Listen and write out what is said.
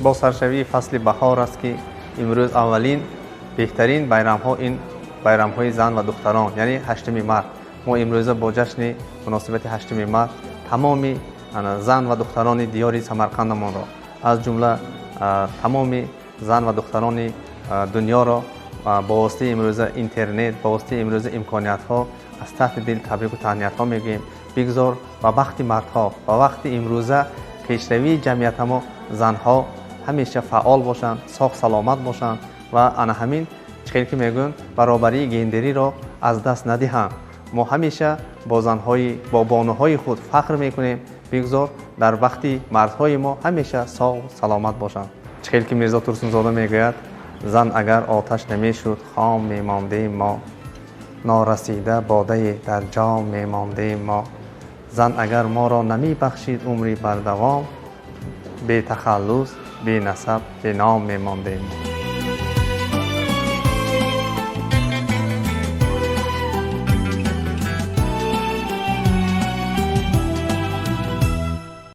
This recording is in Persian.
با سرشوی فصل بهار است که امروز اولین بهترین bayram ها این bayram های زن و دختران یعنی 8 مارس. ما امروز با جشن مناسبت 8 مارس تمام زن و دختران دیار سمرقندمان را از جمله تمام زن و دختران دنیا را با واسطه امروز اینترنت با واسطه امروز امکانات ها از ته دل تبریک و تهنیت ها میگیم. بگذار و وقتی مردها و وقتی امروزه پیشروی جمعیت ما زنها همیشه فعال باشند، ساق سلامت باشند و انا همین چخیل که میگن برابری گندری را از دست ندهند. ما همیشه با زنهای با بانوهای خود فخر میکنیم. بگذار در وقتی مردهای ما همیشه ساق و سلامت باشند. چخیل که میرزا ترسونزاده میگوید زن اگر آتش نمیشد خام میمانده ما، نارسیده باده در جام میمانده ما. زن اگر ما را نمی بخشید عمری بر دوام، بی تخلص بی نسب بی نام میمانده ما.